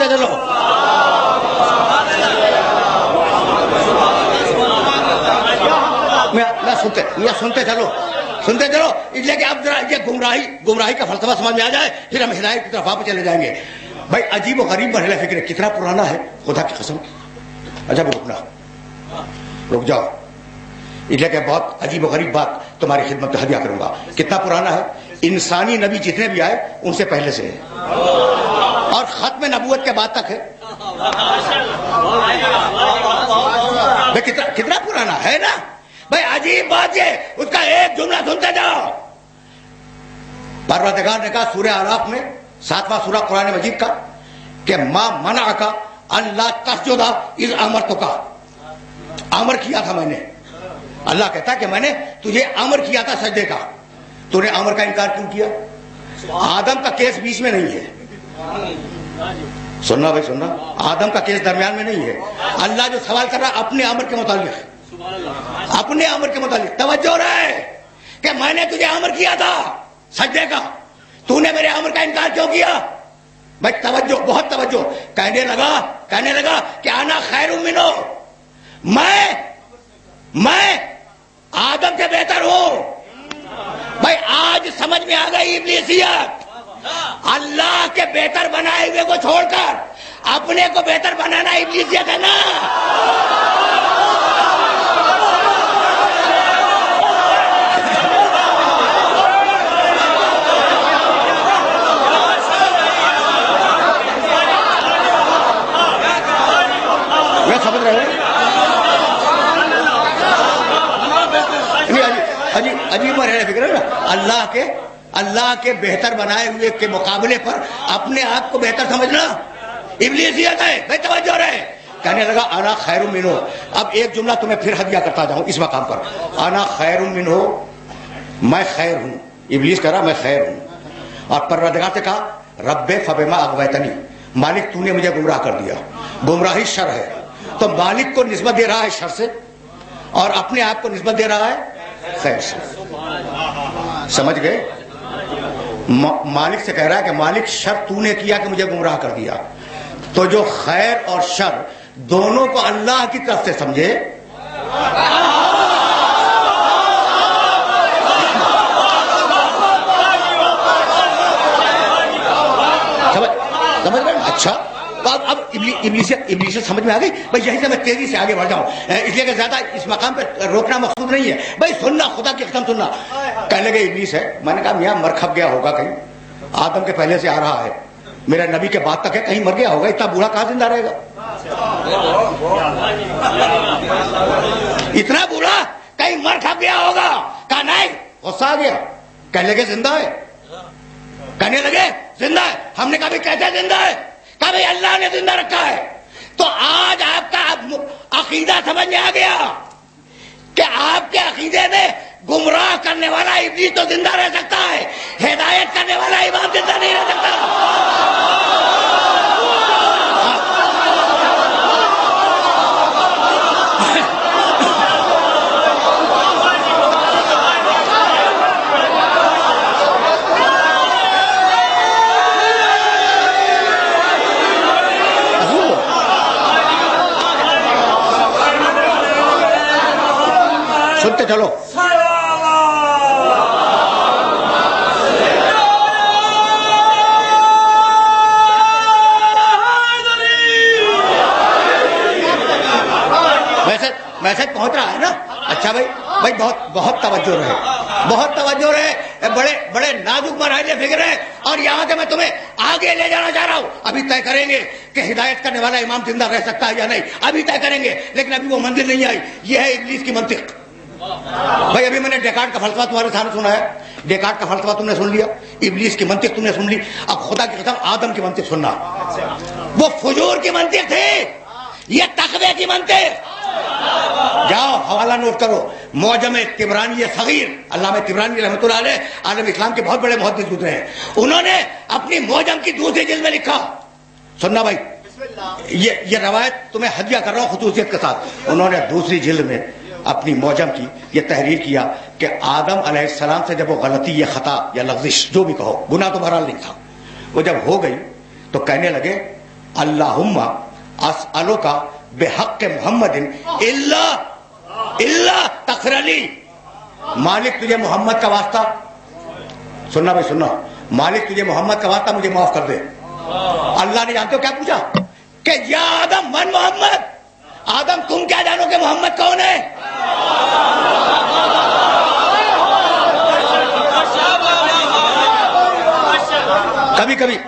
چلو. سنتے چلو اس لیے کہ اب ذرا یہ گمراہی کا فلسفہ سمجھ میں آ جائے پھر ہم ہدایت کی طرف واپس چلے جائیں گے. بھائی عجیب و غریب مرحلہ فکر کتنا پرانا ہے خدا کی قسم. اچھا رک جاؤ اس لیے کہ بہت عجیب و غریب بات تمہاری خدمت میں ہدیہ کروں گا. کتنا پرانا ہے؟ انسانی نبی جتنے بھی آئے ان سے پہلے سے ہے اور ختم نبوت کے بعد تک ہے. کتنا پرانا ہے نا بھائی. عجیب بات یہ اس کا ایک جملہ سنتے جاؤ. پروردگار نے کہا سورہ اعراف میں 7واں سورہ قرآن مجید کا کہ ما منعک اللہ تسجد اذ امرتک. امر کیا تھا میں نے. اللہ کہتا ہے کہ میں نے تجھے امر کیا تھا سجدے کا, تو نے امر کا انکار کیوں کیا؟ آدم کا کیس بیچ میں نہیں ہے. سننا بھائی سننا, آدم کا کیس درمیان میں نہیں ہے. اللہ جو سوال کر رہا ہے اپنے امر کے متعلق, اپنے امر کے متعلق. توجہ رہے کہ میں نے تجھے امر کیا تھا سجدے کا, تو نے میرے امر کا انکار کیوں کیا؟ بھائی توجہ, بہت توجہ. کہنے لگا کہ انا خیر منہ, میں آدم سے بہتر ہوں. بھائی آج سمجھ میں آ گئی ابلیسیت. اللہ کے بہتر بنائے ہوئے کو چھوڑ کر اپنے کو بہتر بنانا ابلیسیت ہے نا. سمجھ رہے ہیں؟ عجیب ہے فکر ہے نا. اللہ کے بہتر بنائے ہوئے کے مقابلے پر اپنے آپ کو بہتر سمجھنا ابلیسیت ہے. بھائی توجہ رہے. کہنے لگا انا خیر منہ. اب ایک جملہ تمہیں پھر ہدیہ کرتا جاؤں اس مقام پر. انا خیر منہ, میں خیر ہوں. ابلیس کہہ رہا میں خیر ہوں. اور پروردگار سے کہا رب فبما اغویتنی, مالک تو نے مجھے گمراہ کر دیا. گمراہی شر ہے تو مالک کو نسبت دے رہا ہے شر سے اور اپنے آپ کو نسبت دے رہا ہے خیر سے. سمجھ گئے؟ مالک سے کہہ رہا ہے کہ مالک شر تو نے کیا کہ مجھے گمراہ کر دیا. تو جو خیر اور شر دونوں کو اللہ کی طرف سے سمجھے, سمجھ گئے؟ اچھا اب ابلیسیت سمجھ میں آ گئی. بھائی یہیں سے میں تیزی سے آگے بڑھ جاؤں اس لیے کہ زیادہ اس مقام پہ روکنا مقصود نہیں ہے. بھائی سننا, خدا کی قسم سننا. کہنے لگے ابلیس ہے. میں نے کہا میاں مر کھپ گیا ہوگا کہیں, آدم کے پہلے سے آ رہا ہے, میرا نبی کے بعد تک ہے, کہیں مر گیا ہوگا. اتنا بوڑھا کہاں زندہ رہے گا؟ اتنا بوڑھا کہیں مر کھپ گیا ہوگا. کہا نہیں, غصہ آ گیا. کہنے لگے زندہ ہے. کہنے لگے زندہ ہے. ہم نے کہا بھی کہتے زندہ ہے. کہا بھائی اللہ نے زندہ رکھا ہے. تو آج آپ کا عقیدہ سمجھ میں آ گیا کہ آپ کے عقیدے میں گمراہ کرنے والا ابلیس تو زندہ رہ سکتا ہے, ہدایت کرنے والا امام زندہ نہیں رہ سکتا. سنتے چلو. ویسے پہنچ رہا ہے نا. اچھا بھائی بہت توجہ رہے, بہت توجہ رہے. بڑے نازک مرحلے فکر ہے اور یہاں سے میں تمہیں آگے لے جانا چاہ رہا ہوں. ابھی طے کریں گے کہ ہدایت کرنے والا امام زندہ رہ سکتا ہے یا نہیں, ابھی طے کریں گے. لیکن ابھی وہ منزل نہیں آئی. یہ ہے ابلیس کی منطق. بھائی ابھی میں نے ڈیکارٹ کا فلسفہ تمہارے سامنے سنا ہے. ڈیکارٹ کا فلسفہ تم نے سن لیا, ابلیس کی منطق تم نے سن لی. اب خدا کی قسم آدم کی منطق سننا. وہ فجور کی منطق تھی, یہ تقوی کی منطق. جاؤ حوالہ نوٹ کرو, معجم طبرانی صغیر, علامہ طبرانی رحمۃ اللہ علیہ عالم اسلام کے بہت بڑے محدث گزرے ہیں. انہوں نے اپنی معجم کی دوسری جلد میں لکھا. سننا بھائی, یہ روایت تمہیں ہدیہ کر رہا ہوں خصوصیت کے ساتھ. انہوں نے دوسری جلد میں اپنی معجم کی یہ تحریر کیا کہ آدم علیہ السلام سے جب وہ غلطی, یہ خطا یا لغزش جو بھی کہو, گناہ تو بہرحال نہیں تھا, وہ جب ہو گئی تو کہنے لگے अल्लाहुम्मा अस्अलुका बिहक़्क़ि मुहम्मदिन इल्ला तग़फ़िरली। मालिक तुझे मोहम्मद का वास्ता, सुनना भाई सुनना, मालिक तुझे मोहम्मद का वास्ता मुझे माफ कर दे। अल्लाह ने जानते हो क्या पूछा कि या आदम मन मोहम्मद, आदम तुम क्या जानो कि मोहम्मद कौन है?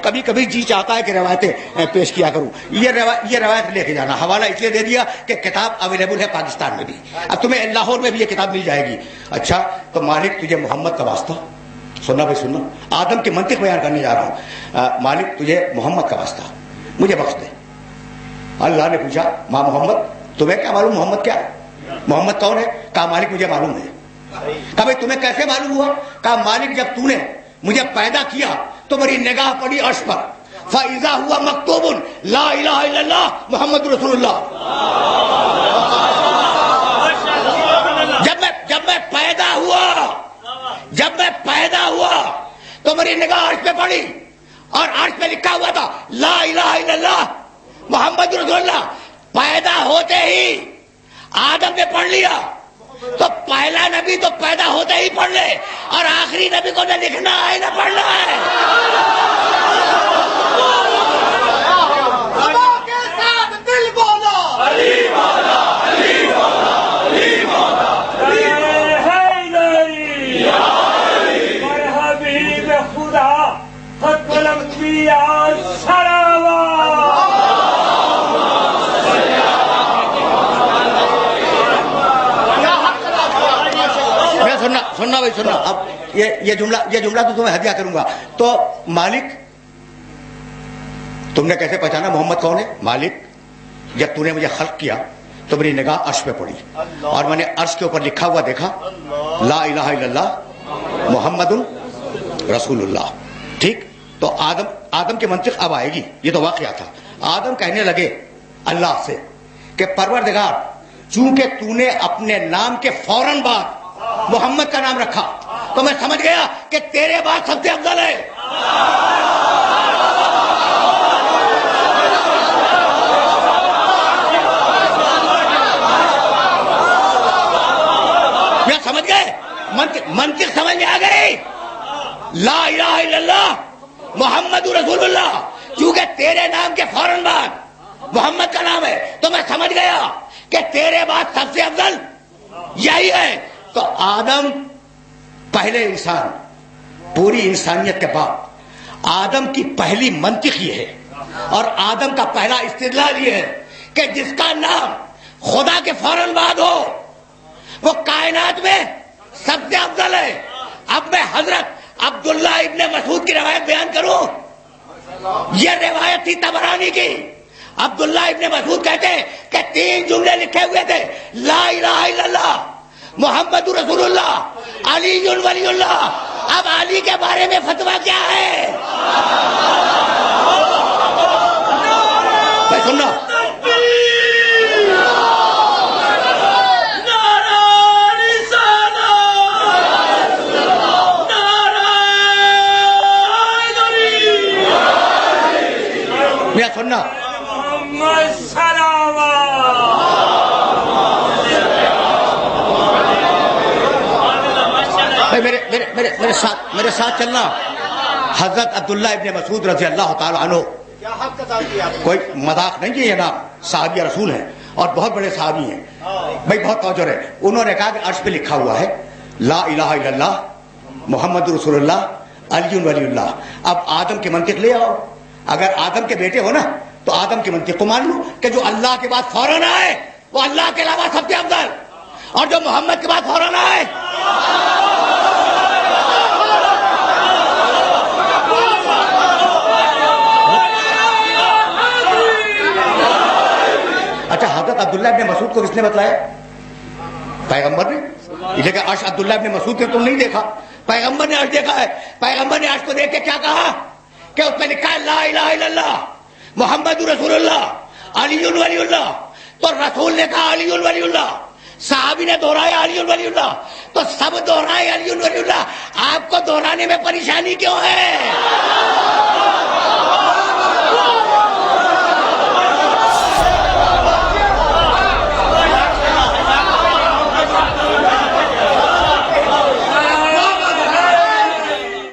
कभी कभी जी चाहता है कि रवायतें पेश किया करूं। ये रवायत लेके जाना, हवाला इसलिए दे दिया कि किताब अवेलेबल है पाकिस्तान में भी, अब तुम्हें लाहौर में भी ये किताब मिल जाएगी। अच्छा, तो मालिक तुझे मोहम्मद का वास्ता, सुनना भाई सुनना, आदम की मंतिक बयान करने जा रहा हूं। मालिक तुझे मोहम्मद का वास्ता मुझे बख्श दे। अल्लाह ने पूछा माँ मोहम्मद तुम्हें क्या मालूम मोहम्मद क्या है, मोहम्मद कौन है? कहा मालिक मुझे मालूम है। कहा भाई तुम्हें कैसे मालूम हुआ? कहा मालिक जब तूने मुझे पैदा किया तो मेरी निगाह पड़ी अर्श पर, फ़इज़ा हुआ मक्तूबुन ला इलाहा इल्लल्लाह मुहम्मद रसूलुल्लाह। जब मैं पैदा हुआ तो मेरी निगाह अर्श पे पड़ी और अर्श पे लिखा हुआ था ला इलाहा इल्लल्लाह मुहम्मद रसूलुल्लाह। पैदा होते ही आदम ने पढ़ लिया, तो पहला नबी तो पैदा होते ही पढ़ ले, और आखिरी नबी को न लिखना है न पढ़ना है। के साथ दिल बोलो अली मौला, अली मौला, अली मौला, हबीब खुदा फकुल अंबिया सलावा। सुनना भाई सुनना, अब ये जुमला तो तुम्हें हदिया करूंगा। तो मालिक तुमने कैसे पहचाना मोहम्मद कौन है? मालिक जब तूने मुझे खल्क किया तो मेरी निगाह अर्श पे पड़ी और मैंने अर्श के ऊपर लिखा हुआ देखा ला इलाहा इल्लल्लाह मुहम्मदुन रसूलुल्लाह। ठीक, तो आदम की मंतिक अब आएगी। ये तो वाकया था। आदम कहने लगे अल्लाह से कि परवरदिगार चूंकि तूने अपने नाम के फौरन बाद मोहम्मद का नाम रखा तो मैं समझ गया कि तेरे बाद सबसे अफजल है। क्या समझ गए? मंतिक समझ में आ गई। ला इलाहा इल्लल्लाह मोहम्मद रसूलुल्लाह, चूंकि तेरे नाम के फौरन बाद मोहम्मद का नाम है तो मैं समझ गया कि तेरे बाद सबसे अफजल यही है। तो आदम पहले इंसान, पूरी इंसानियत के बाद आदम की पहली मंतिक ये है और आदम का पहला इस्तिदलाल ये है कि जिसका नाम खुदा के फौरन बाद हो वो कायनात में सबसे अफजल है। अब मैं हजरत अब्दुल्ला इब्ने मसूद की रवायत बयान करूं। यह रिवायत थी तबरानी की। अब्दुल्ला इब्ने मसूद कहते हैं कि 3 जुमले लिखे हुए थे, ला इलाहा इल्लल्लाह मोहम्मद रसूलुल्लाह अलीयुन वलीयुल्लाह। अब अली के बारे में फतवा क्या है? भाई सुनना, मैं सुनना भाई मेरे साथ चलना। हजरत अब्दुल्ला इब्ने मसूद रज़ी अल्लाह ताला अन्हु, कोई मजाक नहीं है, ये नाम साहबी रसूल है और बहुत बड़े साहबी हैं भाई, बहुत तवज्जो है। उन्होंने कहा कि अर्श पे लिखा हुआ है ला इलाहा इल्लल्लाह मुहम्मद रसूलुल्लाह अलीयुन वलीयुल्लाह। अब आदम की मंतिक ले आओ। अगर आदम के बेटे हो ना तो आदम की मंतिक को मान लो कि जो अल्लाह के बाद फौरन आए वो अल्लाह के अलावा सबसे अफजल, और जो मोहम्मद के बाद फौरन आए अच्छा, हजरत अब्दुल्ला इब्ने मसूद को किसने बतलाया? पैगंबर ने। इसलिए कि अर्श अब्दुल्ला इब्ने मसूद ने तुम नहीं देखा, पैगंबर ने अर्श देखा है। पैगंबर ने अर्श को देख के क्या कहा कि उसमें लिखा है ला इलाहा इल्लल्लाह मोहम्मद रसूलुल्लाह अलीयुन वलीयुल्लाह। तो रसूल ने कहा अलीयुन वलीयुल्लाह, साहबी ने दोहराया अलीयुन वलीयुल्लाह, तो सब दोहराए अलीयुन वलीयुल्लाह। आपको दोहराने में परेशानी क्यों है?